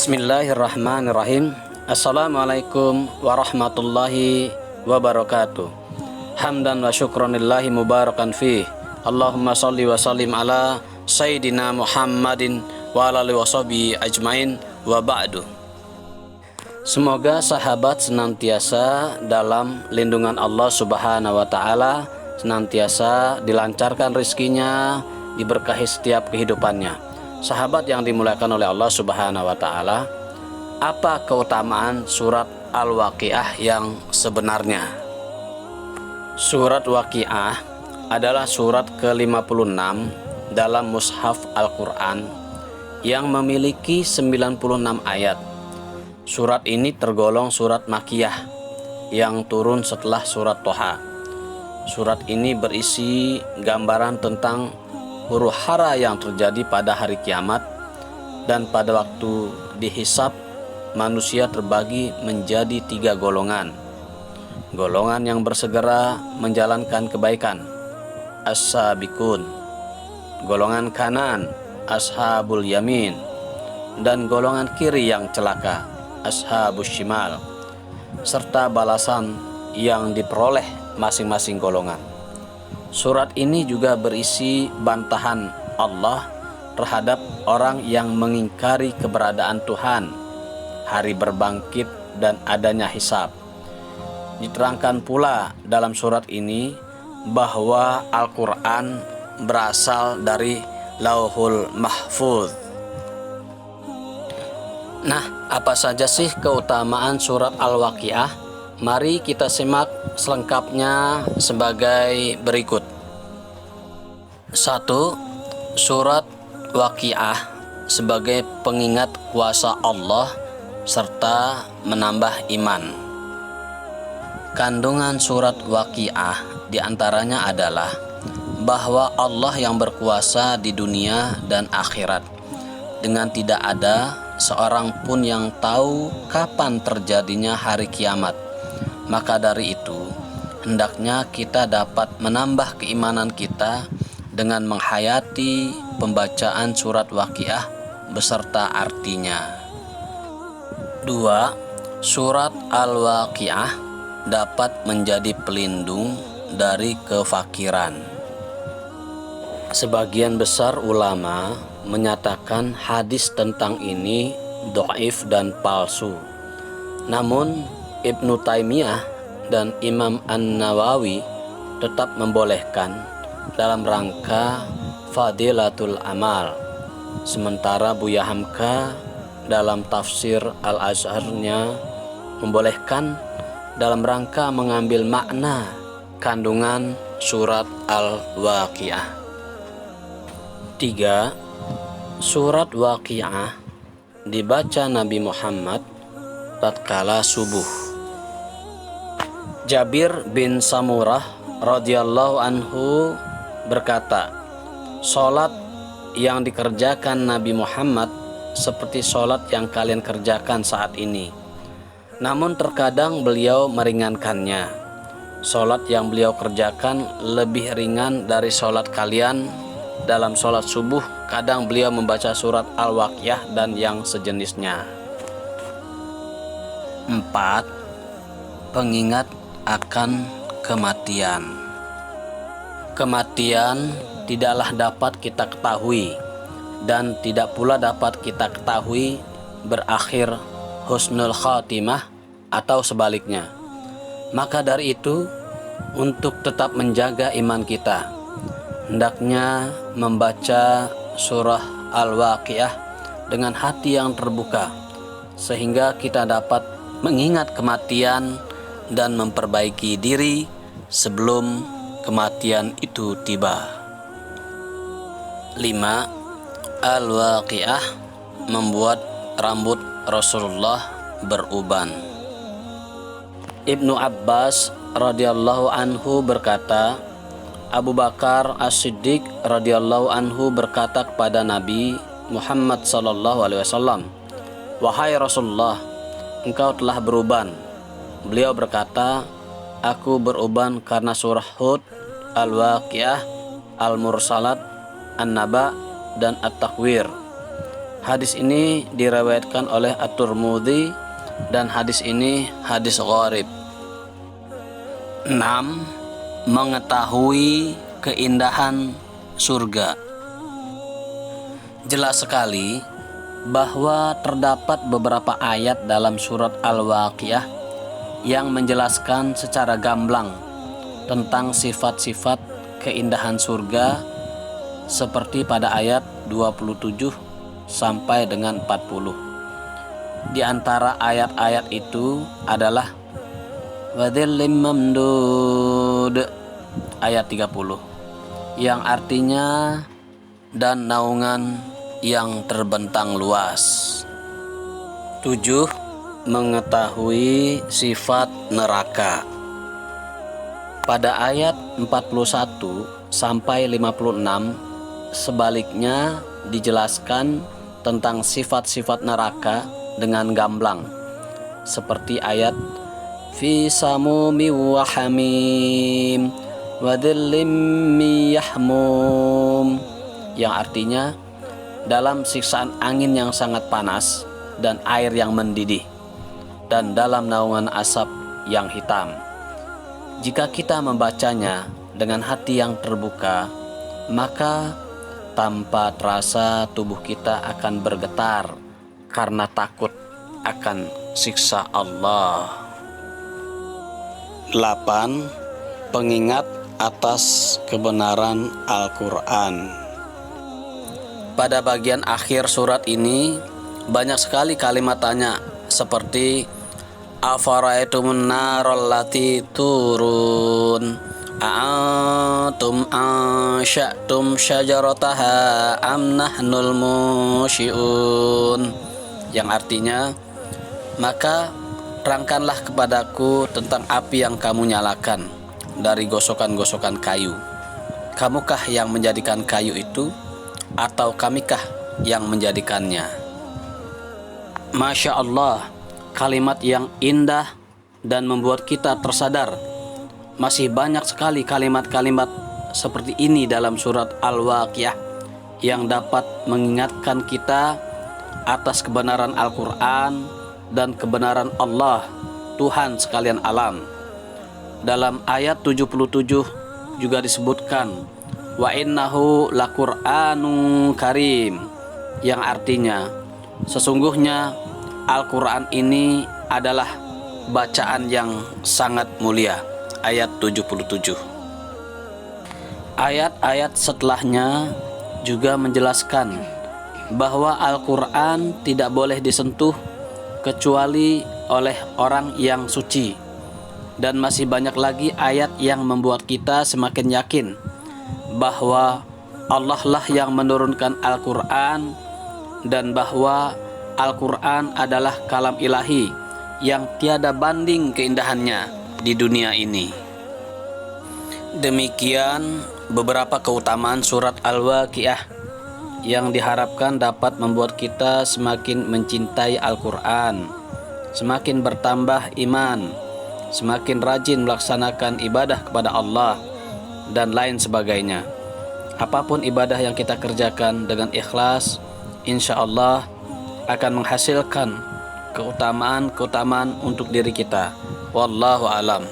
Bismillahirrahmanirrahim. Assalamualaikum warahmatullahi wabarakatuh. Hamdan wa syukronillahi mubarakan fih. Allahumma salli wa sallim ala Sayyidina Muhammadin wa ala alihi wa sahbihi ajmain wa ba'du. Semoga sahabat senantiasa dalam lindungan Allah Subhanahu wa taala, senantiasa dilancarkan rezekinya, diberkahi setiap kehidupannya. Sahabat yang dimuliakan oleh Allah Subhanahu wa taala, apa keutamaan surat Al-Waqiah yang sebenarnya? Surat Waqiah adalah surat ke-56 dalam mushaf Al-Qur'an yang memiliki 96 ayat. Surat ini tergolong surat Makkiyah yang turun setelah surat Toha. Surat ini berisi gambaran tentang huru-hara yang terjadi pada hari kiamat, dan pada waktu dihisab manusia terbagi menjadi 3 golongan. Golongan yang bersegera menjalankan kebaikan, as-sabiqun. Golongan kanan, ashabul yamin. Dan golongan kiri yang celaka, ashabus shimal. Serta balasan yang diperoleh masing-masing golongan. Surat ini juga berisi bantahan Allah terhadap orang yang mengingkari keberadaan Tuhan, hari berbangkit, dan adanya hisab. Diterangkan pula dalam surat ini bahwa Al-Quran berasal dari Lauhul Mahfuz. Nah, apa saja sih keutamaan surat Al-Waqiah? Mari kita simak selengkapnya sebagai berikut. 1. Surat Waqiah sebagai pengingat kuasa Allah serta menambah iman. Kandungan surat Waqiah diantaranya adalah bahwa Allah yang berkuasa di dunia dan akhirat, dengan tidak ada seorang pun yang tahu kapan terjadinya hari kiamat. Maka dari itu, hendaknya kita dapat menambah keimanan kita dengan menghayati pembacaan surat Waqiah beserta artinya. 2. Surat Al-Waqiah dapat menjadi pelindung dari kefakiran. Sebagian besar ulama menyatakan hadis tentang ini dhaif dan palsu. Namun Ibnu Taimiyah dan Imam An-Nawawi tetap membolehkan dalam rangka fadilatul amal. Sementara Buya Hamka dalam tafsir Al-Azharnya membolehkan dalam rangka mengambil makna kandungan surat Al-Waqiah. 3. Surat Waqiah dibaca Nabi Muhammad tatkala subuh. Jabir bin Samurah radhiyallahu anhu berkata, "Salat yang dikerjakan Nabi Muhammad seperti salat yang kalian kerjakan saat ini. Namun terkadang beliau meringankannya. Salat yang beliau kerjakan lebih ringan dari salat kalian. Dalam salat subuh kadang beliau membaca surat Al-Waqiah dan yang sejenisnya." 4. Pengingat akan kematian. Kematian tidaklah dapat kita ketahui dan tidak pula dapat kita ketahui berakhir husnul khatimah atau sebaliknya. Maka dari itu, untuk tetap menjaga iman kita, hendaknya membaca surah Al-Waqiah dengan hati yang terbuka, sehingga kita dapat mengingat kematian dan memperbaiki diri sebelum kematian itu tiba. 5. Al-Waqiah membuat rambut Rasulullah beruban. Ibnu Abbas radhiyallahu anhu berkata, Abu Bakar As-Siddiq radhiyallahu anhu berkata kepada Nabi Muhammad sallallahu alaihi wasallam, "Wahai Rasulullah, engkau telah beruban." Beliau berkata, "Aku beruban karena surah Hud, Al-Waqiah, Al-Mursalat, An-Naba, dan At-Takwir." Hadis ini diriwayatkan oleh At-Tirmidzi dan hadis ini hadis gharib. 6. Mengetahui keindahan surga. Jelas sekali bahwa terdapat beberapa ayat dalam surat Al-Waqiah yang menjelaskan secara gamblang tentang sifat-sifat keindahan surga, seperti pada ayat 27 sampai dengan 40. Di antara ayat-ayat itu adalah Wadhillim mamdud ayat 30, yang artinya dan naungan yang terbentang luas. 7. Mengetahui sifat neraka. Pada ayat 41 sampai 56 sebaliknya dijelaskan tentang sifat-sifat neraka dengan gamblang, seperti ayat fi samumi wa hamim wa dhillim min yahmum, yang artinya dalam siksaan angin yang sangat panas dan air yang mendidih, dan dalam naungan asap yang hitam. Jika kita membacanya dengan hati yang terbuka, maka tanpa terasa tubuh kita akan bergetar karena takut akan siksa Allah. 8. Pengingat atas kebenaran Al-Quran. Pada bagian akhir surat ini banyak sekali kalimat tanya, seperti afara'aitumun naral lati turun a'antum ansya'tum syajarataha am nahnul musyi'un, yang artinya, maka terangkanlah kepadaku tentang api yang kamu nyalakan dari gosokan-gosokan kayu. Kamukah yang menjadikan kayu itu, atau kamikah yang menjadikannya? Masya Allah, kalimat yang indah dan membuat kita tersadar. Masih banyak sekali kalimat-kalimat seperti ini dalam surat Al-Waqiah yang dapat mengingatkan kita atas kebenaran Al-Quran dan kebenaran Allah, Tuhan sekalian alam. Dalam ayat 77 juga disebutkan wa innahu laqur'anun karim, yang artinya sesungguhnya Al-Quran ini adalah bacaan yang sangat mulia. Ayat 77. Ayat-ayat setelahnya juga menjelaskan bahwa Al-Quran tidak boleh disentuh kecuali oleh orang yang suci. Dan masih banyak lagi ayat yang membuat kita semakin yakin bahwa Allah lah yang menurunkan Al-Quran, dan bahwa Al-Quran adalah kalam ilahi yang tiada banding keindahannya di dunia ini. Demikian beberapa keutamaan surat Al-Waqiah yang diharapkan dapat membuat kita semakin mencintai Al-Quran, semakin bertambah iman, semakin rajin melaksanakan ibadah kepada Allah, dan lain sebagainya. Apapun ibadah yang kita kerjakan dengan ikhlas, insya Allah akan menghasilkan keutamaan-keutamaan untuk diri kita. Wallahu alam.